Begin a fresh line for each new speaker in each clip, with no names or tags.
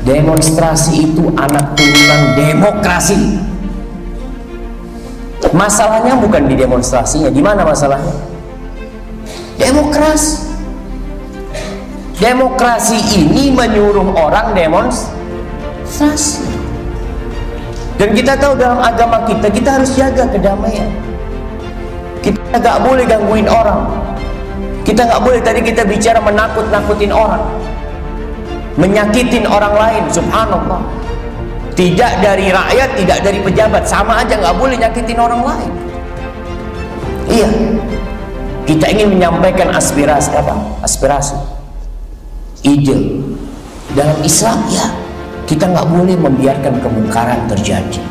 Demonstrasi itu anak turunan demokrasi. Masalahnya bukan di demonstrasinya. Di mana masalahnya? Demokrasi. Demokrasi ini menyuruh orang demonstrasi. Dan kita tahu dalam agama kita harus jaga kedamaian. Kita gak boleh gangguin orang. Kita gak boleh, tadi kita bicara menakut-nakutin orang, menyakitin orang lain. Subhanallah. Tidak dari rakyat, tidak dari pejabat, sama aja, nggak boleh nyakitin orang lain. Iya, kita ingin menyampaikan aspirasi apa? Aspirasi, ide. Dalam Islam ya, kita nggak boleh membiarkan kemungkaran terjadi.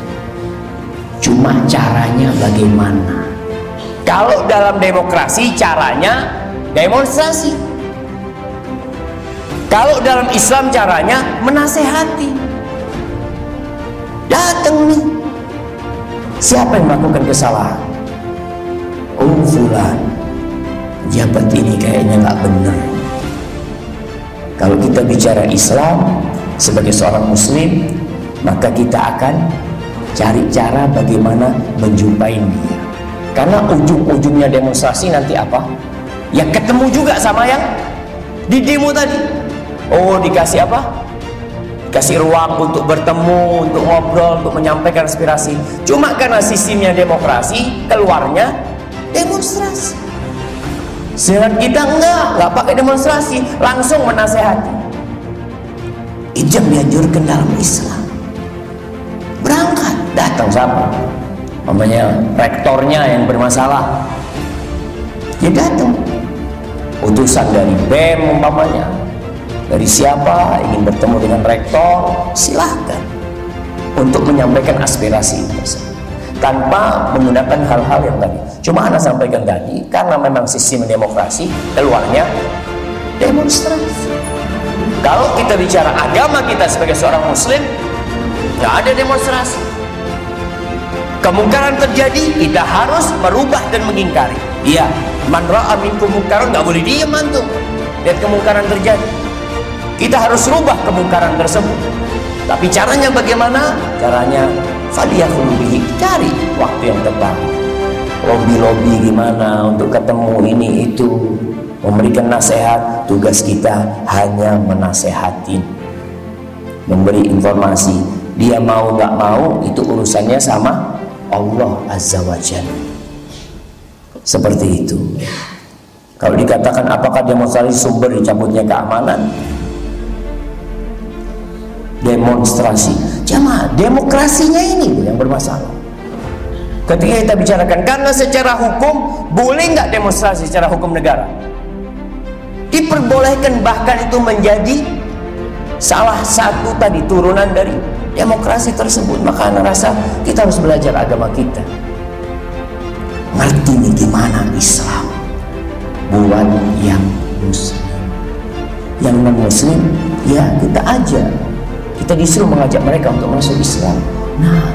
Cuma caranya bagaimana? Kalau dalam demokrasi caranya demonstrasi. Kalau dalam Islam caranya menasehati. Datang nih, siapa yang melakukan kesalahan? Oh fulan, jabat ini kayaknya nggak benar. Kalau kita bicara Islam sebagai seorang muslim, maka kita akan cari cara bagaimana menjumpai dia. Karena ujung-ujungnya demonstrasi nanti apa? Ya ketemu juga sama yang di demo tadi. Oh, dikasih apa? Kasih ruang untuk bertemu, untuk ngobrol, untuk menyampaikan aspirasi. Cuma karena sistemnya demokrasi, keluarnya demonstrasi. Sedangkan kita nggak pakai demonstrasi, langsung menasehati. Itu yang dianjurkan dalam Islam. Berangkat, datang siapa? Namanya rektornya yang bermasalah. Ya datang. Utusan dari BEM umpamanya. Dari siapa ingin bertemu dengan rektor, silahkan untuk menyampaikan aspirasi tersebut tanpa menggunakan hal-hal yang tadi. Cuma Anda sampaikan tadi, karena memang sistem demokrasi, keluarnya demonstrasi. Kalau kita bicara agama kita sebagai seorang muslim, nggak ada demonstrasi. Kemungkaran terjadi, kita harus merubah dan mengingkari. Iya, man ra'a minkum munkaran, nggak boleh diam antum. Lihat kemungkaran terjadi, kita harus rubah kemungkaran tersebut. Tapi caranya bagaimana? Caranya falyakhulu bihi, cari waktu yang tepat. Lobby-lobby gimana untuk ketemu ini itu, memberikan nasihat. Tugas kita hanya menasehatin, memberi informasi. Dia mau nggak mau itu urusannya sama Allah Azza wa Jalla. Seperti itu. Kalau dikatakan apakah demonstrasi sumber dicabutnya keamanan? Demonstrasi jamaah, demokrasinya ini yang bermasalah. Ketika kita bicarakan, karena secara hukum boleh nggak demonstrasi secara hukum negara? Diperbolehkan, bahkan itu menjadi salah satu tadi turunan dari demokrasi tersebut. Maka Anda rasa kita harus belajar agama kita, ngerti nih gimana Islam buat yang muslim. Yang non muslim ya kita aja. Kita disuruh mengajak mereka untuk masuk Islam. Nah,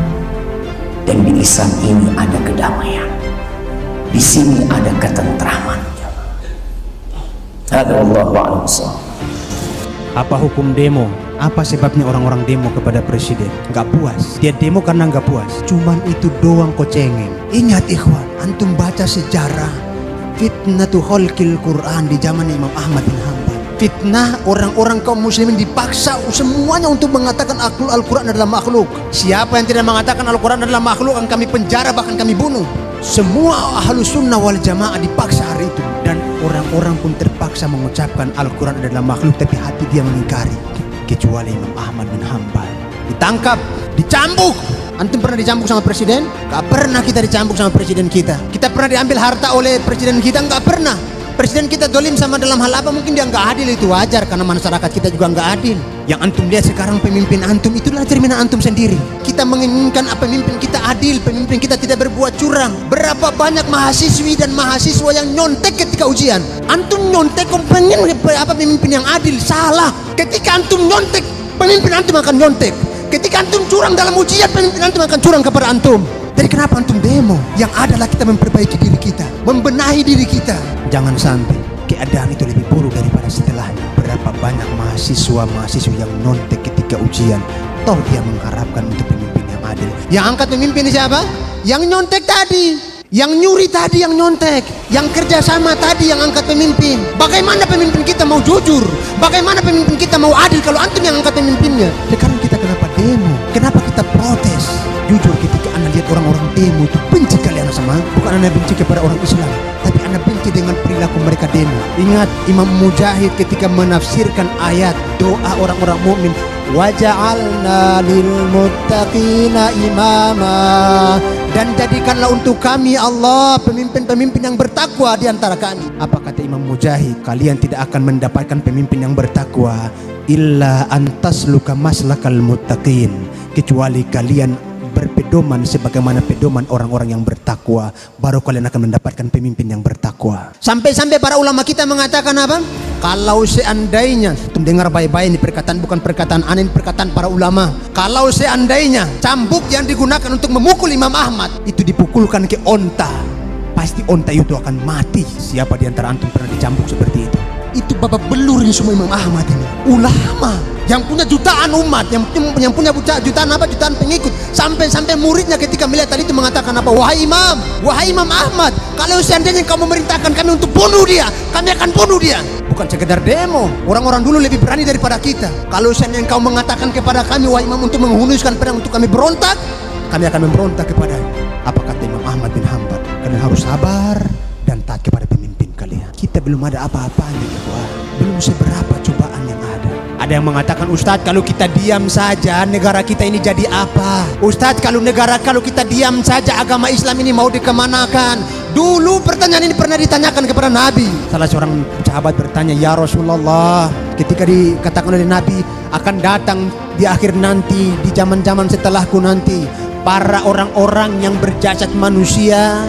dan di Islam ini ada kedamaian. Di sini ada ketentraman.
Apa hukum demo? Apa sebabnya orang-orang demo kepada presiden? Gak puas. Dia demo karena gak puas. Cuman itu doang kok cengeng. Ingat ikhwan, antum baca sejarah fitnatu khalqil Quran di zaman Imam Ahmad bin Hanbal. Fitnah orang-orang kaum muslimin dipaksa semuanya untuk mengatakan Al-Quran adalah makhluk. Siapa yang tidak mengatakan Al-Quran adalah makhluk akan kami penjara, bahkan kami bunuh. Semua ahlus sunnah wal jamaah dipaksa hari itu. Dan orang-orang pun terpaksa mengucapkan Al-Quran adalah makhluk, tapi hati dia mengingkari. Kecuali Imam Ahmad bin Hanbal. Ditangkap, dicambuk. Antum pernah dicambuk sama presiden? Gak pernah kita dicambuk sama presiden kita. Kita pernah diambil harta oleh presiden kita? Gak pernah. Presiden kita dolim sama dalam hal apa? Mungkin dia nggak adil, itu wajar karena masyarakat kita juga nggak adil. Yang antum lihat sekarang pemimpin antum itulah cerminan antum sendiri. Kita menginginkan pemimpin kita adil, pemimpin kita tidak berbuat curang. Berapa banyak mahasiswi dan mahasiswa yang nyontek ketika ujian? Antum nyontek pengen pemimpin yang adil, salah. Ketika antum nyontek, pemimpin antum akan nyontek. Ketika antum curang dalam ujian, pemimpin antum akan curang kepada antum. Jadi kenapa antum demo? Yang adalah kita memperbaiki diri kita, membenahi diri kita. Jangan sampai keadaan itu lebih buruk daripada setelahnya. Berapa banyak mahasiswa-mahasiswa yang nyontek ketika ketika ujian. Toh dia mengharapkan untuk pemimpin yang adil. Yang angkat pemimpin siapa? Yang nyontek tadi, yang nyuri tadi, yang nyontek, yang kerjasama tadi yang angkat pemimpin. Bagaimana pemimpin kita mau jujur? Bagaimana pemimpin kita mau adil kalau antum yang angkat pemimpinnya? Sekarang kita kenapa demo? Kenapa kita protes? Jujur ketika anda lihat orang-orang demo itu benci kalian sama. Bukan anda benci kepada orang Islam, tapi anda benci dengan perilaku mereka demo. Ingat Imam Mujahid ketika menafsirkan ayat doa orang-orang mukmin, waja'alna lil muttaqina imama, dan jadikanlah untuk kami Allah pemimpin-pemimpin yang bertakwa di antara kami. Apa kata Imam Mujahid? Kalian tidak akan mendapatkan pemimpin yang bertakwa illa antasluka maslakal muttaqin, kecuali kalian berpedoman sebagaimana pedoman orang-orang yang bertakwa, baru kalian akan mendapatkan pemimpin yang bertakwa. Sampai-sampai para ulama kita mengatakan apa? Kalau seandainya, dengar baik-baik ini perkataan, bukan perkataan aneh, perkataan para ulama. Kalau seandainya cambuk yang digunakan untuk memukul Imam Ahmad itu dipukulkan ke onta, pasti onta itu akan mati. Siapa di antara antum pernah dicambuk seperti itu? Itu babak belur ini semua Imam Ahmad ini. Ulama yang punya jutaan umat, yang punya jutaan pengikut. Sampai muridnya ketika melihat tadi itu mengatakan apa? Wahai Imam Ahmad, kalau seandainya kau memerintahkan kami untuk bunuh dia, kami akan bunuh dia. Bukan sekedar demo. Orang-orang dulu lebih berani daripada kita. Kalau seandainya kau mengatakan kepada kami, wahai Imam, untuk menghunuskan pedang untuk kami berontak, kami akan memberontak kepadanya. Apa kata Imam Ahmad bin Hanbal? Kalian harus sabar dan taat kepada pemimpin kalian. Kita belum ada apa-apanya, belum seberapa cobaan yang ada. Ada yang mengatakan, Ustadz, kalau kita diam saja negara kita ini jadi apa? Ustadz, kalau kita diam saja agama Islam ini mau dikemanakan? Dulu pertanyaan ini pernah ditanyakan kepada Nabi. Salah seorang sahabat bertanya, ya Rasulullah, ketika dikatakan oleh Nabi akan datang di akhir nanti, di zaman-zaman setelahku nanti, para orang-orang yang berjasad manusia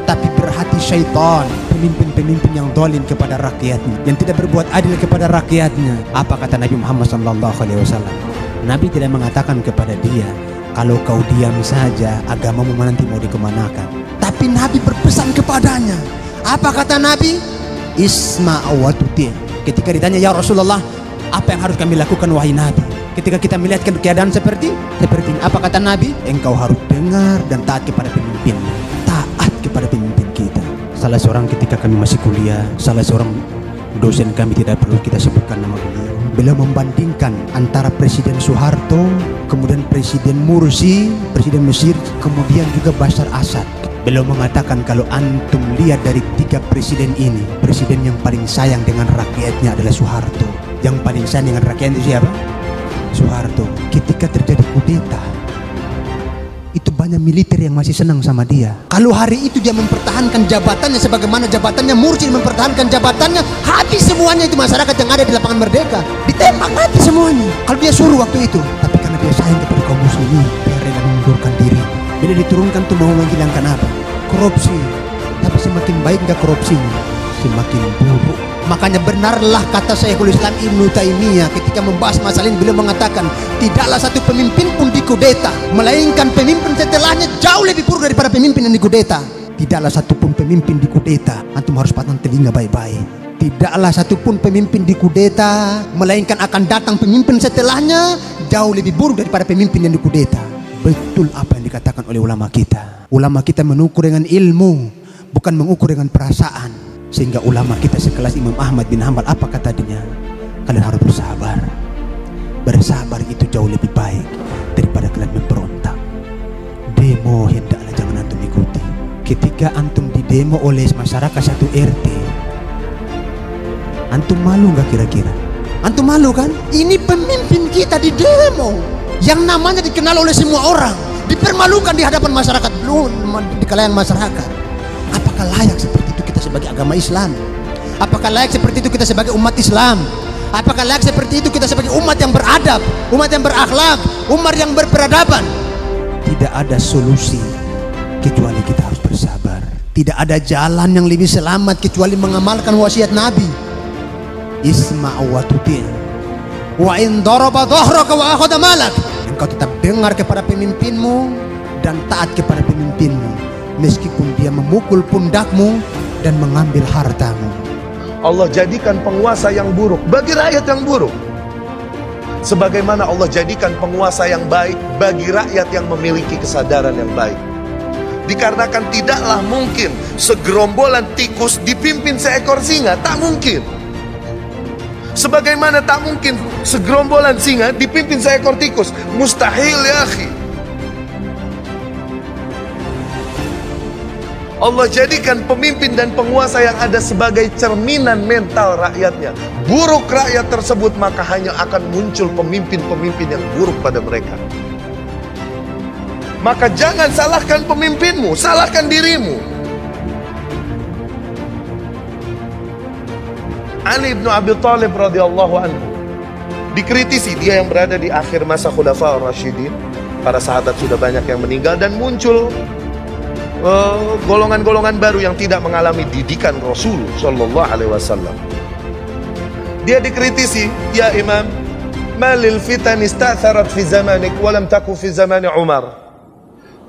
tapi berhati syaitan, pemimpin-pemimpin yang zalim kepada rakyatnya, yang tidak berbuat adil kepada rakyatnya. Apa kata Nabi Muhammad SAW? Nabi tidak mengatakan kepada dia, kalau kau diam saja agamamu nanti mau dikemanakan. Tapi Nabi berpesan kepadanya. Apa kata Nabi? Isma' wa tuti'. Ketika ditanya, ya Rasulullah, apa yang harus kami lakukan wahai Nabi? Ketika kita melihat keadaan seperti ini, apa kata Nabi? Engkau harus dengar dan taat kepada pemimpin. Taat kepada pemimpin kita. Salah seorang ketika kami masih kuliah, salah seorang dosen kami, tidak perlu kita sebutkan nama beliau, beliau membandingkan antara Presiden Soeharto, kemudian Presiden Mursi, Presiden Mesir, kemudian juga Bashar Assad. Beliau mengatakan, kalau antum lihat dari 3 presiden ini, presiden yang paling sayang dengan rakyatnya adalah Soeharto. Yang paling sayang dengan rakyatnya itu siapa? Soeharto. Ketika terjadi kudeta, itu banyak militer yang masih senang sama dia. Kalau hari itu dia mempertahankan jabatannya sebagaimana jabatannya Mursi mempertahankan jabatannya, habis semuanya itu masyarakat yang ada di lapangan Merdeka, ditembak mati semuanya. Kalau dia suruh waktu itu, tapi karena dia sayang kepada kaum muslimin, dia rela mengundurkan diri. Bila diturunkan tuh mau menghilangkan apa? Korupsi. Tapi semakin baik nggak korupsinya, semakin buruk. Makanya benarlah kata Syekhul Islam Ibnu Taimiyah ketika membahas masalah ini, beliau mengatakan, tidaklah satu pemimpin pun dikudeta, melainkan pemimpin setelahnya jauh lebih buruk daripada pemimpin yang dikudeta. Tidaklah satu pun pemimpin dikudeta, antum harus pasang telinga baik-baik. Tidaklah satu pun pemimpin dikudeta, melainkan akan datang pemimpin setelahnya jauh lebih buruk daripada pemimpin yang dikudeta. Betul apa yang dikatakan oleh ulama kita. Ulama kita mengukur dengan ilmu, bukan mengukur dengan perasaan. Sehingga ulama kita sekelas Imam Ahmad bin Hanbal, apa kata dia? Kalian harus bersabar. Bersabar itu jauh lebih baik daripada kalian memberontak. Demo hendaklah jangan antum ikuti. Ketika antum didemo oleh masyarakat satu RT, antum malu nggak kira-kira? Antum malu kan? Ini pemimpin kita didemo, yang namanya dikenal oleh semua orang, dipermalukan di hadapan masyarakat, belum di kalangan masyarakat. Apakah layak seperti itu kita sebagai agama Islam? Apakah layak seperti itu kita sebagai umat Islam? Apakah layak seperti itu kita sebagai umat yang beradab, umat yang berakhlak, umat yang berperadaban? Tidak ada solusi kecuali kita harus bersabar. Tidak ada jalan yang lebih selamat kecuali mengamalkan wasiat Nabi. Isma' wa tuti'. Wa in daraba dhahraka wa akhadha malak. Engkau tetap dengar kepada pemimpinmu dan taat kepada pemimpinmu, meskipun dia memukul pundakmu dan mengambil hartamu.
Allah jadikan penguasa yang buruk bagi rakyat yang buruk. Sebagaimana Allah jadikan penguasa yang baik bagi rakyat yang memiliki kesadaran yang baik. Dikarenakan tidaklah mungkin segerombolan tikus dipimpin seekor singa, tak mungkin. Sebagaimana tak mungkin segerombolan singa dipimpin seekor tikus, mustahil ya akhi. Allah jadikan pemimpin dan penguasa yang ada sebagai cerminan mental rakyatnya. Buruk rakyat tersebut, maka hanya akan muncul pemimpin-pemimpin yang buruk pada mereka. Maka jangan salahkan pemimpinmu, salahkan dirimu. Ali bin Abi Thalib radhiyallahu anhu dikritisi, dia yang berada di akhir masa Khulafaur Rasyidin. Para sahabat sudah banyak yang meninggal dan muncul golongan-golongan baru yang tidak mengalami didikan Rasul sallallahu alaihi wasallam. Dia dikritisi, ya Imam, malil fitan istatharat fi zamanik wa lam taku fi zamani Umar.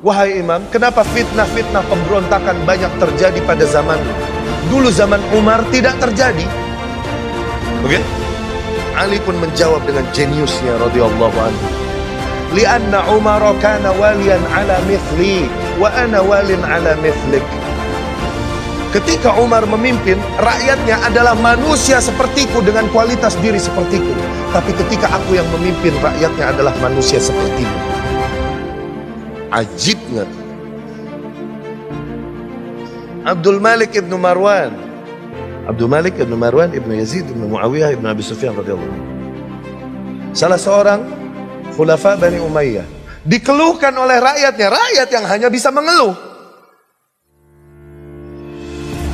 Wahai Imam, kenapa fitnah-fitnah pemberontakan banyak terjadi pada zamanmu? Dulu zaman Umar tidak terjadi. Oke? Ali pun menjawab dengan jeniusnya radhiyallahu anhu. Lianna Umar kana waliyan ala mithli wa ana walin ala mithlik. Ketika Umar memimpin, rakyatnya adalah manusia sepertiku dengan kualitas diri sepertiku. Tapi ketika aku yang memimpin, rakyatnya adalah manusia sepertimu. Ajibnya. Abdul Malik ibn Marwan ibn Yazid ibn Muawiyah ibn Abi Sufyan radhiyallahu anhu, salah seorang khulafa Bani Umayyah, dikeluhkan oleh rakyatnya, rakyat yang hanya bisa mengeluh.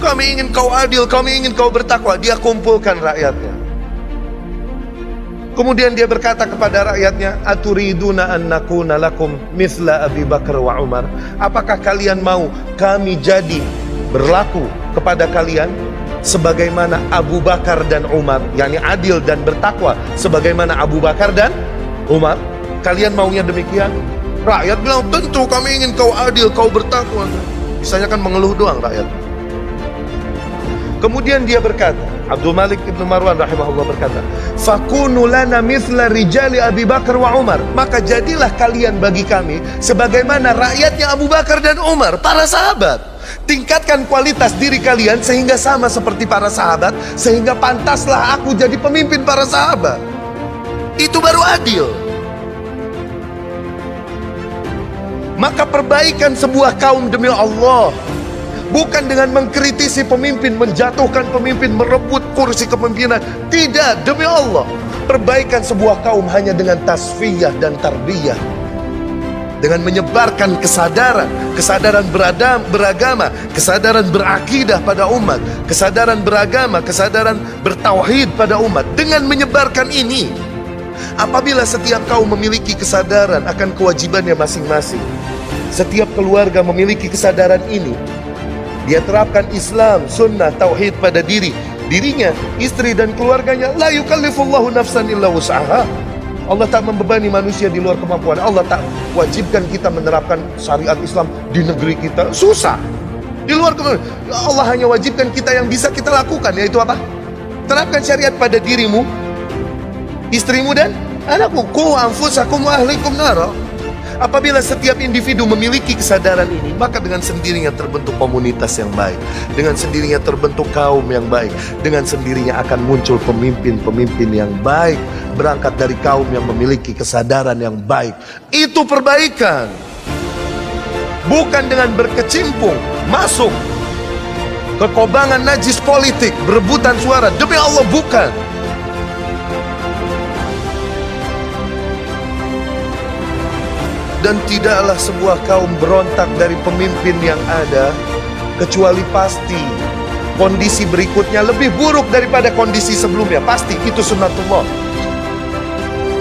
Kami ingin kau adil, kami ingin kau bertakwa. Dia kumpulkan rakyatnya. Kemudian dia berkata kepada rakyatnya, aturiduna an nakuna lakum mithla Abi Bakar wa Umar. Apakah kalian mau kami jadi berlaku kepada kalian sebagaimana Abu Bakar dan Umar, yakni adil dan bertakwa sebagaimana Abu Bakar dan Umar? Kalian maunya demikian? Rakyat bilang, tentu kami ingin kau adil, kau bertakwa. Bisanya kan mengeluh doang rakyat. Kemudian dia berkata, Abdul Malik ibn Marwan rahimahullah berkata, fakunu lana mithla rijali Abi Bakar wa Umar. Maka jadilah kalian bagi kami sebagaimana rakyatnya Abu Bakar dan Umar, para sahabat. Tingkatkan kualitas diri kalian sehingga sama seperti para sahabat, sehingga pantaslah aku jadi pemimpin para sahabat. Itu baru adil. Maka perbaikan sebuah kaum demi Allah bukan dengan mengkritisi pemimpin, menjatuhkan pemimpin, merebut kursi kepemimpinan. Tidak, demi Allah. Perbaikan sebuah kaum hanya dengan tasfiyah dan tarbiyah. Dengan menyebarkan kesadaran beragama, kesadaran berakidah pada umat, kesadaran beragama, kesadaran bertauhid pada umat. Dengan menyebarkan ini, apabila setiap kaum memiliki kesadaran akan kewajibannya masing-masing, setiap keluarga memiliki kesadaran ini, dia terapkan Islam, sunnah, tauhid pada dirinya, istri dan keluarganya. La yukallifullahu nafsan illa wus'aha. Allah tak membebani manusia di luar kemampuan. Allah tak wajibkan kita menerapkan syariat Islam di negeri kita. Susah. Di luar kemampuan. Allah hanya wajibkan kita yang bisa kita lakukan, yaitu apa? Terapkan syariat pada dirimu, istrimu dan anakmu. Qu anfusakum wa ahlikum nara. Apabila setiap individu memiliki kesadaran ini, maka dengan sendirinya terbentuk komunitas yang baik. Dengan sendirinya terbentuk kaum yang baik. Dengan sendirinya akan muncul pemimpin-pemimpin yang baik, berangkat dari kaum yang memiliki kesadaran yang baik. Itu perbaikan. Bukan dengan berkecimpung, masuk ke kobangan najis politik, berebutan suara. Demi Allah, bukan. Dan tidaklah sebuah kaum berontak dari pemimpin yang ada, kecuali pasti kondisi berikutnya lebih buruk daripada kondisi sebelumnya. Pasti, itu sunnatullah.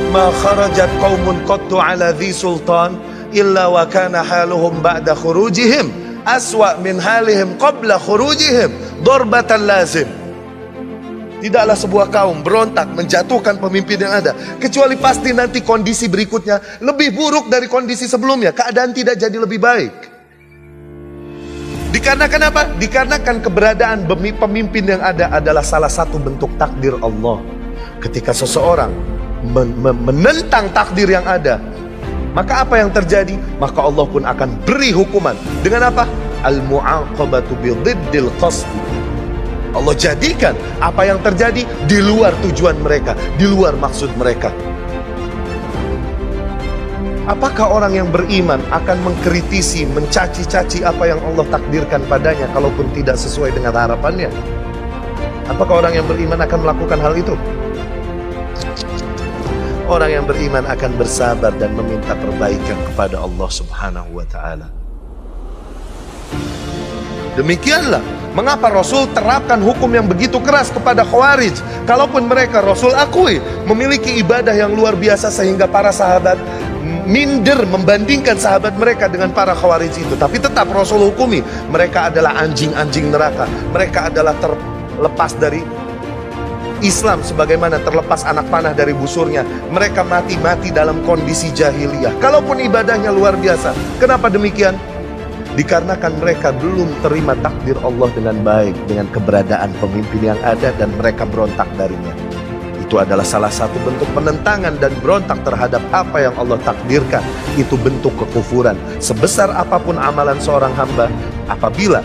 Ma kharajat qaumun qattu ala dhi sultan illa wa kana haluhum ba'da khurujihim aswa min halihim qabla khurujihim darbatan lazim. Tidaklah sebuah kaum berontak menjatuhkan pemimpin yang ada, kecuali pasti nanti kondisi berikutnya lebih buruk dari kondisi sebelumnya. Keadaan tidak jadi lebih baik. Dikarenakan apa? Dikarenakan keberadaan pemimpin yang ada adalah salah satu bentuk takdir Allah. Ketika seseorang menentang takdir yang ada, maka apa yang terjadi? Maka Allah pun akan beri hukuman. Dengan apa? Al-mu'aqabatu bididdil qasdi. Allah jadikan apa yang terjadi di luar tujuan mereka, di luar maksud mereka. Apakah orang yang beriman akan mengkritisi, mencaci-caci apa yang Allah takdirkan padanya kalaupun tidak sesuai dengan harapannya? Apakah orang yang beriman akan melakukan hal itu? Orang yang beriman akan bersabar dan meminta perbaikan kepada Allah Subhanahu wa ta'ala. Demikianlah mengapa Rasul terapkan hukum yang begitu keras kepada Khawarij. Kalaupun mereka, Rasul akui, memiliki ibadah yang luar biasa sehingga para sahabat minder membandingkan sahabat mereka dengan para Khawarij itu. Tapi tetap Rasul hukumi, mereka adalah anjing-anjing neraka. Mereka adalah terlepas dari Islam sebagaimana terlepas anak panah dari busurnya. Mereka mati-mati dalam kondisi jahiliyah. Kalaupun ibadahnya luar biasa. Kenapa demikian? Dikarenakan mereka belum terima takdir Allah dengan baik, dengan keberadaan pemimpin yang ada, dan mereka berontak darinya. Itu adalah salah satu bentuk penentangan dan berontak terhadap apa yang Allah takdirkan. Itu bentuk kekufuran. Sebesar apapun amalan seorang hamba, apabila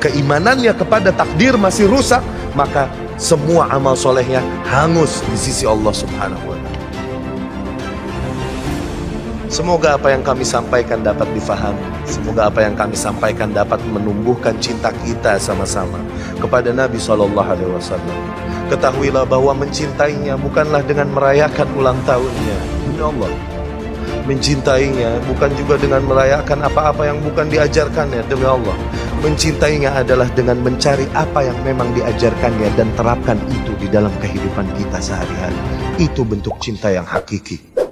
keimanannya kepada takdir masih rusak, maka semua amal solehnya hangus di sisi Allah Subhanahu wa ta'ala. Semoga apa yang kami sampaikan dapat difahami. Semoga apa yang kami sampaikan dapat menumbuhkan cinta kita sama-sama kepada Nabi SAW. Ketahuilah bahwa mencintainya bukanlah dengan merayakan ulang tahunnya. Demi Allah, mencintainya bukan juga dengan merayakan apa-apa yang bukan diajarkannya. Demi Allah, mencintainya adalah dengan mencari apa yang memang diajarkannya dan terapkan itu di dalam kehidupan kita sehari-hari. Itu bentuk cinta yang hakiki.